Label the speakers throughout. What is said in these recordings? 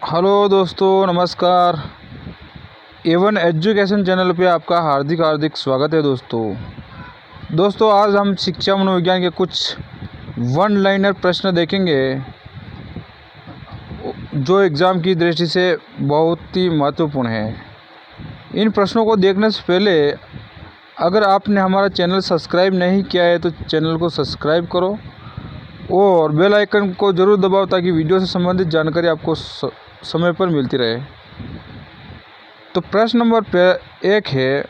Speaker 1: Hello दोस्तों, नमस्कार। Avon education channel पे आपका हार्दिक हार्दिक स्वागत है। दोस्तों आज हम शिक्षा मनोविज्ञान के कुछ वन लाइनर प्रश्न देखेंगे जो एग्ज़ाम की दृष्टि से बहुत ही महत्वपूर्ण है। इन प्रश्नों को देखने से पहले अगर आपने हमारा चैनल सब्सक्राइब नहीं किया है तो चैनल को सब्सक्राइब करो और बेल आइकन को ज़रूर दबाओ ताकि वीडियो से संबंधित जानकारी आपको समय पर मिलती रहे। तो प्रश्न नंबर 1 है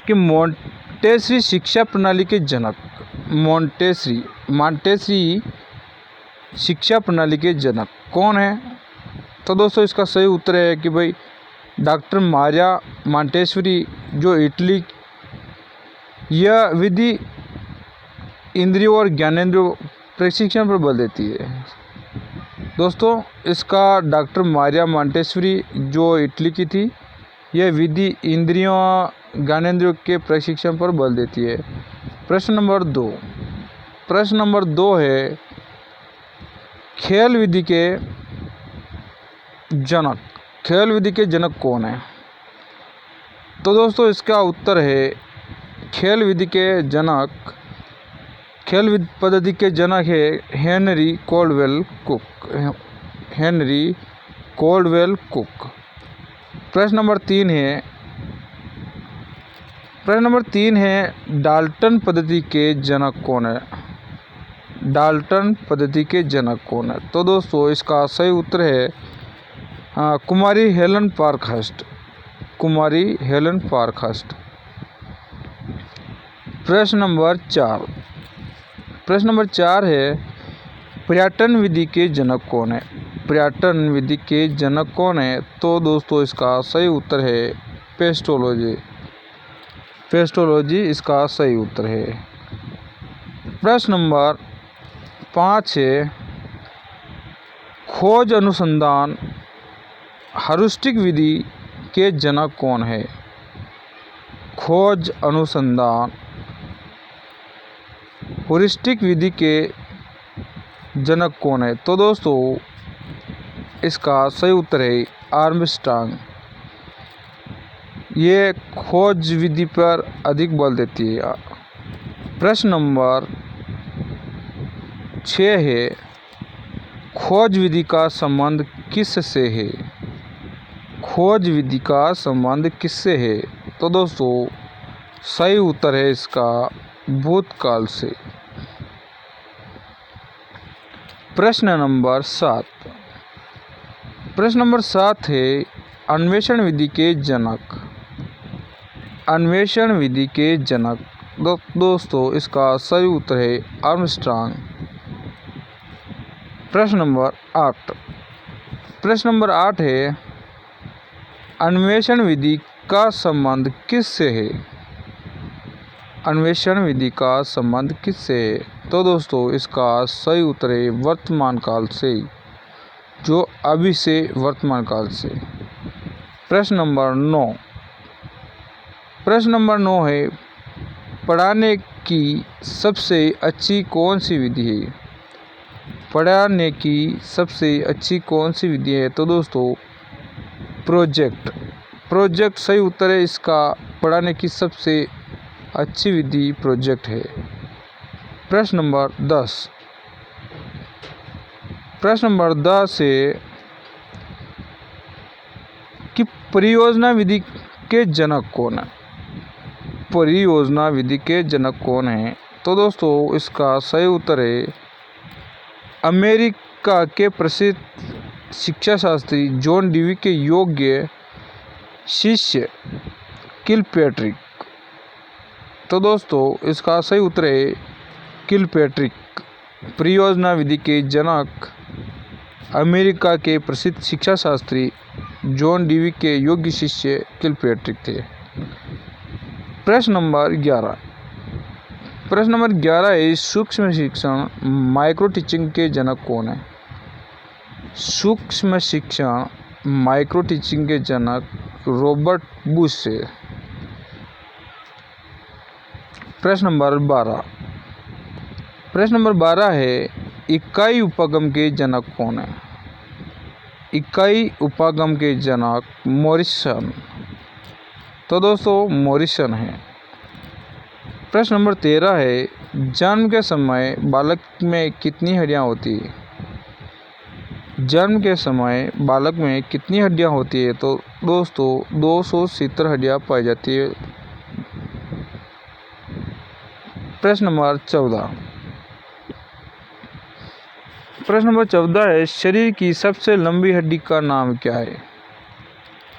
Speaker 1: कि मॉन्टेसरी शिक्षा प्रणाली के जनक मॉन्टेसरी शिक्षा प्रणाली के जनक कौन है? तो दोस्तों इसका सही उत्तर है कि भाई डॉक्टर मारिया मॉन्टेसरी, जो इटली। यह विधि इंद्रियों और ज्ञानेंद्रियों प्रशिक्षण पर बल देती है। दोस्तों इसका डॉक्टर मारिया मॉन्टेसरी जो इटली की थी, यह विधि इंद्रियों ज्ञानेंद्रियों के प्रशिक्षण पर बल देती है। प्रश्न नंबर 2 है खेल विधि के जनक कौन है? तो दोस्तों इसका उत्तर है खेल पद्धति के जनक है हेनरी कोल्डवेल कुक। प्रश्न नंबर 3 है डाल्टन पद्धति के जनक कौन है? तो दोस्तों इसका सही उत्तर है कुमारी हेलन पार्कहर्स्ट। प्रश्न नंबर 4 है पर्यटन विधि के जनक कौन है? तो दोस्तों इसका सही उत्तर है पेस्टोलॉजी इसका सही उत्तर है। प्रश्न नंबर 5 है खोज अनुसंधान हयूरिस्टिक विधि के जनक कौन है? खोज अनुसंधान हयूरिस्टिक विधि के जनक कौन है? तो दोस्तों इसका सही उत्तर है आर्मस्ट्रांग। ये खोज विधि पर अधिक बल देती है। प्रश्न नंबर 6 है खोज विधि का संबंध किससे है? तो दोस्तों सही उत्तर है इसका भूतकाल से। प्रश्न नंबर 7 है अन्वेषण विधि के जनक। दोस्तों इसका सही उत्तर है आर्मस्ट्रांग। प्रश्न नंबर 8 है अन्वेषण विधि का संबंध किससे है? तो दोस्तों इसका सही उत्तर है वर्तमान काल से, जो अभी से वर्तमान काल से। प्रश्न नंबर 9 है पढ़ाने की सबसे अच्छी कौन सी विधि है? तो दोस्तों प्रोजेक्ट सही उत्तर है इसका। पढ़ाने की सबसे अच्छी विधि प्रोजेक्ट है। प्रश्न नंबर 10 है कि परियोजना विधि के जनक कौन है? तो दोस्तों इसका सही उत्तर है अमेरिका के प्रसिद्ध शिक्षा शास्त्री जॉन डीवी के योग्य शिष्य किलपैट्रिक। तो दोस्तों इसका सही उत्तर है किलपैट्रिक। परियोजना विधि के जनक अमेरिका के प्रसिद्ध शिक्षा शास्त्री जॉन डीवी के योग्य शिष्य किलपैट्रिक थे। प्रश्न नंबर 11 है सूक्ष्म शिक्षण माइक्रो टीचिंग के जनक कौन है? सूक्ष्म शिक्षण माइक्रो टीचिंग के जनक रॉबर्ट बुश है। प्रश्न नंबर 12 है इकाई उपगम के जनक कौन है? इकाई उपागम के जनक मॉरिसन। तो दोस्तों मॉरिसन है। प्रश्न नंबर 13 है, जन्म के समय बालक में कितनी हड्डियां होती है? जन्म के समय बालक में कितनी हड्डियां होती है? तो दोस्तों 270 हड्डियां पाई जाती है। प्रश्न नंबर 14। प्रश्न नंबर 14 है, शरीर की सबसे लंबी हड्डी का नाम क्या है?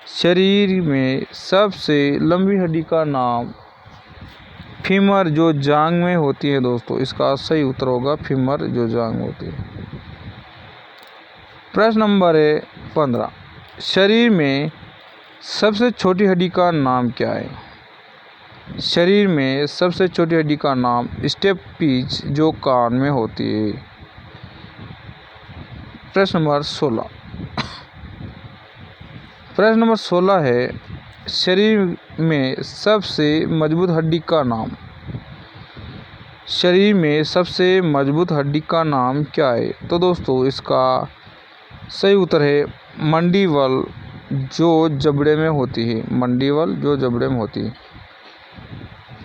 Speaker 1: शरीर में सबसे लंबी हड्डी का नाम फीमर, जो जांघ में होती है दोस्तों। इसका सही उत्तर होगा फीमर, जो जांघ में होती है। प्रश्न नंबर 15, शरीर में सबसे छोटी हड्डी का नाम क्या है? शरीर में सबसे छोटी हड्डी का नाम स्टेपीज, जो कान में होती है। प्रश्न नंबर 16। प्रश्न नंबर 16 है, शरीर में सबसे मजबूत हड्डी का नाम। शरीर में सबसे मजबूत हड्डी का नाम क्या है? तो दोस्तों इसका सही उत्तर है मंडीबल, जो जबड़े में होती है। मंडीबल, जो जबड़े में होती है।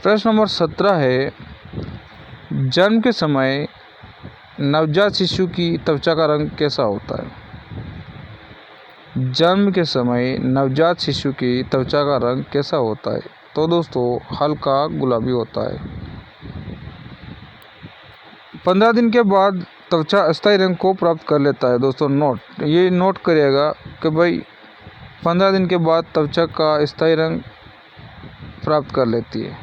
Speaker 1: प्रश्न नंबर 17 है, जन्म के समय नवजात शिशु की त्वचा का रंग कैसा होता है? जन्म के समय नवजात शिशु की त्वचा का रंग कैसा होता है? तो दोस्तों हल्का गुलाबी होता है। 15 दिन के बाद त्वचा अस्थायी रंग को प्राप्त कर लेता है। दोस्तों ये नोट करिएगा कि भाई 15 दिन के बाद त्वचा का स्थायी रंग प्राप्त कर लेती है।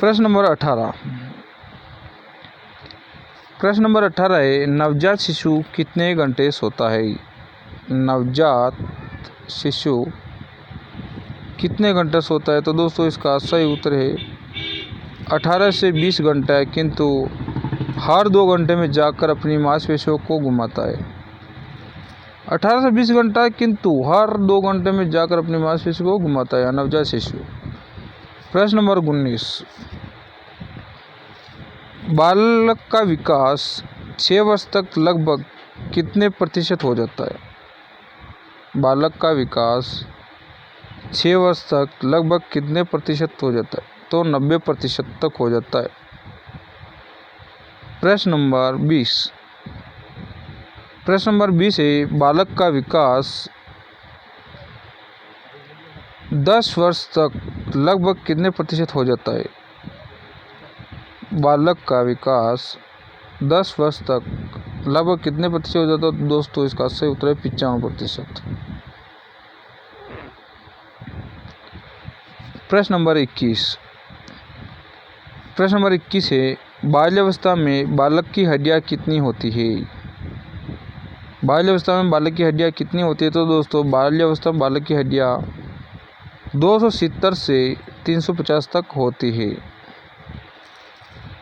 Speaker 1: प्रश्न नंबर 18। प्रश्न नंबर 18 है, नवजात शिशु कितने घंटे सोता है? नवजात शिशु कितने घंटे सोता है? तो दोस्तों इसका सही उत्तर है 18 से 20 घंटा है, किंतु हर 2 घंटे में जाकर अपनी मांसपेशियों को घुमाता है। 18 से 20 घंटा है, किंतु हर 2 घंटे में जाकर अपनी मांसपेशियों को घुमाता है नवजात शिशु। प्रश्न नंबर 19, बालक का विकास 6 वर्ष तक लगभग कितने प्रतिशत हो जाता है? बालक का विकास 6 वर्ष तक लगभग कितने प्रतिशत हो जाता है? तो 90% तक हो जाता है। प्रश्न नंबर 20। प्रश्न नंबर 20 है, बालक का विकास 10 वर्ष तक लगभग कितने प्रतिशत हो जाता है? बालक का विकास 10 वर्ष तक लगभग कितने प्रतिशत हो जाता है? दोस्तों इसका सही उत्तर है 95%। प्रश्न नंबर 21। प्रश्न नंबर 21 है, बाल्यावस्था में बालक की हड्डियां कितनी होती है? बाल्यावस्था में बालक की हड्डियां कितनी होती है? तो दोस्तों बाल्यावस्था में बालक की हड्डियां 270 से 350 तक होती है।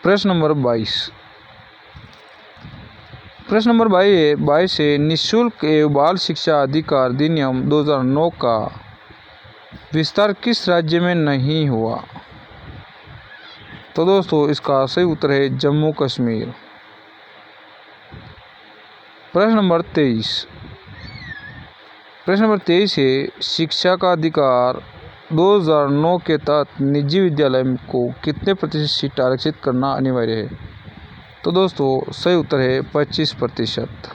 Speaker 1: प्रश्न नंबर 22। प्रश्न नंबर 22 है, निःशुल्क एवं बाल शिक्षा अधिकार अधिनियम 2009 का विस्तार किस राज्य में नहीं हुआ? तो दोस्तों इसका सही उत्तर है जम्मू कश्मीर। प्रश्न नंबर 23। प्रश्न नंबर 23 है, शिक्षा का अधिकार 2009 के तहत निजी विद्यालय को कितने प्रतिशत सीट आरक्षित करना अनिवार्य है? तो दोस्तों सही उत्तर है 25%।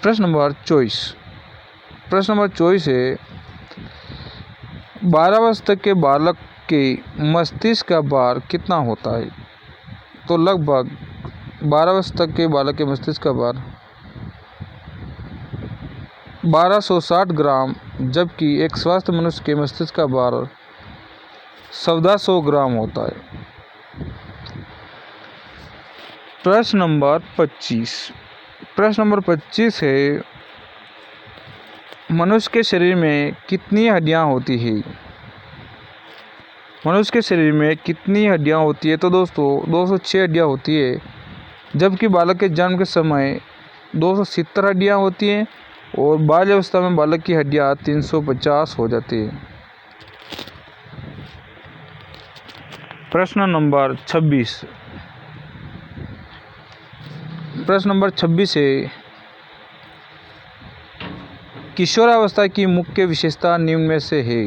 Speaker 1: प्रश्न नंबर 24। प्रश्न नंबर 24 है, 12 वर्ष तक के बालक के मस्तिष्क का भार कितना होता है? तो लगभग 12 वर्ष तक के बालक के मस्तिष्क का भार 1260 ग्राम, जबकि एक स्वस्थ मनुष्य के मस्तिष्क का भार 1400 ग्राम होता है। प्रश्न नंबर 25। प्रश्न नंबर 25 है, मनुष्य के शरीर में कितनी हड्डियां होती है? मनुष्य के शरीर में कितनी हड्डियां होती है? तो दोस्तों 206 हड्डियां होती है, जबकि बालक के जन्म के समय 270 हड्डियां होती हैं और बाल्यावस्था में बालक की हड्डियां 350 हो जाती है। प्रश्न नंबर 26। प्रश्न नंबर 26 है, किशोरावस्था की मुख्य विशेषता निम्न में से है।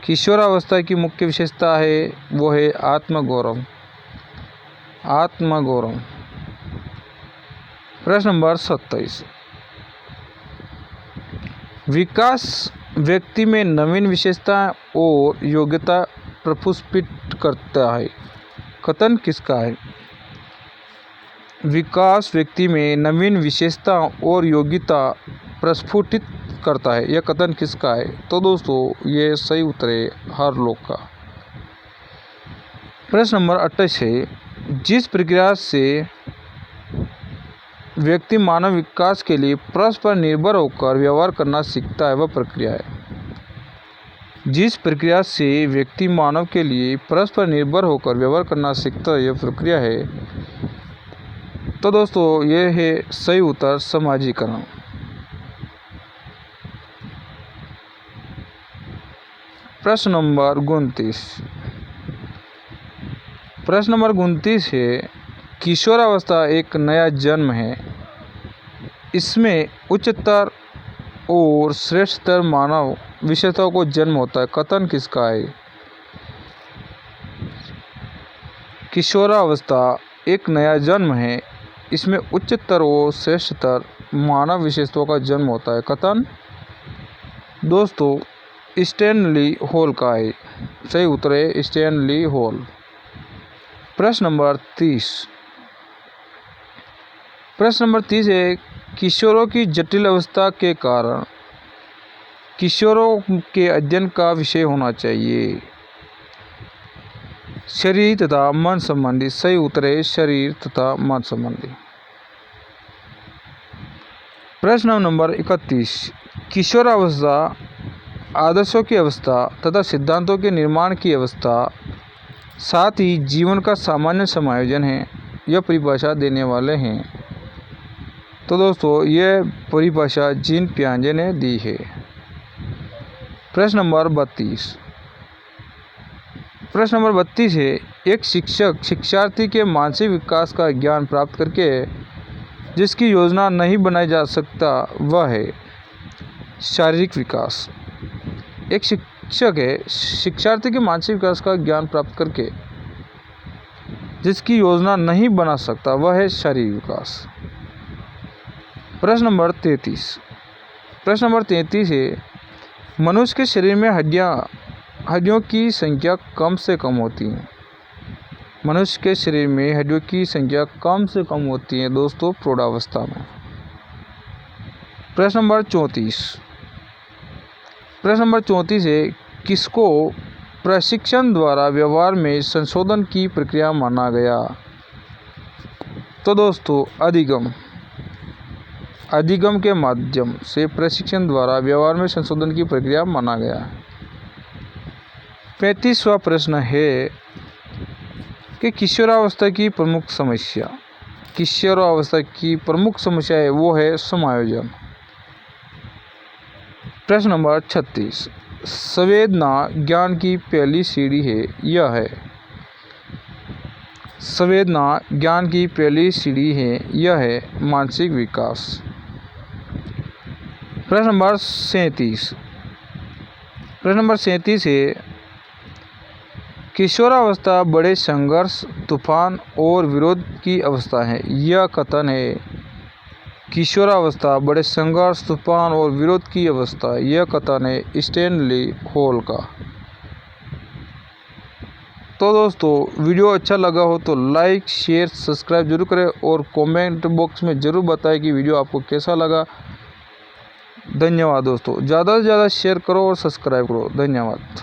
Speaker 1: किशोरावस्था की मुख्य विशेषता है वो है आत्मगौरव। आत्मगौरव। प्रश्न नंबर 27, विकास व्यक्ति में नवीन विशेषता और योग्यता प्रस्फुटित करता है। कथन किसका है? विकास व्यक्ति में नवीन विशेषता और योग्यता प्रस्फुटित करता है, यह कथन किसका है? तो दोस्तों ये सही उत्तर है हर लोग का। प्रश्न नंबर 28 है, जिस प्रक्रिया से व्यक्ति मानव विकास के लिए परस्पर निर्भर होकर व्यवहार करना सीखता है वह प्रक्रिया है। जिस प्रक्रिया से व्यक्ति मानव के लिए परस्पर निर्भर होकर व्यवहार करना सीखता है यह प्रक्रिया है। तो दोस्तों ये है सही उत्तर समाजीकरण। प्रश्न नंबर 29। प्रश्न नंबर 29 है, किशोरावस्था एक नया जन्म है। इसमें उच्चतर और श्रेष्ठतर मानव विशेषताओं को जन्म होता है। कथन किसका है? किशोरावस्था एक नया जन्म है। इसमें उच्चतर और श्रेष्ठतर मानव विशेषताओं का जन्म होता है। कथन दोस्तों स्टैनली हॉल का है। सही उत्तर है स्टैनली हॉल। प्रश्न नंबर 30। प्रश्न नंबर 30 है, किशोरों की जटिल अवस्था के कारण किशोरों के अध्ययन का विषय होना चाहिए। शरीर तथा मन संबंधी। सही उत्तर है शरीर तथा मन संबंधी। प्रश्न नंबर 31, किशोरावस्था आदर्शों की अवस्था तथा सिद्धांतों के निर्माण की अवस्था, साथ ही जीवन का सामान्य समायोजन है। यह परिभाषा देने वाले हैं। तो दोस्तों यह परिभाषा जीन पियाजे ने दी है। प्रश्न नंबर 32। प्रश्न नंबर 32 है, एक शिक्षक शिक्षार्थी के मानसिक विकास का ज्ञान प्राप्त करके जिसकी योजना नहीं बनाई जा सकता वह है शारीरिक विकास। एक शिक्षक है शिक्षार्थी के मानसिक विकास का ज्ञान प्राप्त करके जिसकी योजना नहीं बना सकता वह है शारीरिक विकास। प्रश्न नंबर 33। प्रश्न नंबर 33 है, मनुष्य के शरीर में हड्डियों की संख्या कम से कम होती है। मनुष्य के शरीर में हड्डियों की संख्या कम से कम होती है दोस्तों प्रौढ़ावस्था में। प्रश्न नंबर 34। प्रश्न नंबर 34 है, किसको प्रशिक्षण द्वारा व्यवहार में संशोधन की प्रक्रिया माना गया? तो दोस्तों अधिगम के माध्यम से प्रशिक्षण द्वारा व्यवहार में संशोधन की प्रक्रिया माना गया। 35वां प्रश्न है कि किशोरावस्था की प्रमुख समस्या। किशोरावस्था की प्रमुख समस्या है वो है समायोजन। प्रश्न नंबर 36, संवेदना ज्ञान की पहली सीढ़ी है। यह है संवेदना ज्ञान की पहली सीढ़ी है। यह है मानसिक विकास। प्रश्न नंबर 37। प्रश्न नंबर 37 है, किशोरावस्था बड़े संघर्ष, तूफान और विरोध की अवस्था है। यह कथन है किशोरावस्था बड़े संघर्ष, तूफान और विरोध की अवस्था। यह कथन है स्टैनली हॉल का। तो दोस्तों वीडियो अच्छा लगा हो तो लाइक शेयर सब्सक्राइब जरूर करें और कमेंट बॉक्स में ज़रूर बताएं कि वीडियो आपको कैसा लगा। धन्यवाद दोस्तों। ज़्यादा से ज़्यादा शेयर करो और सब्सक्राइब करो। धन्यवाद।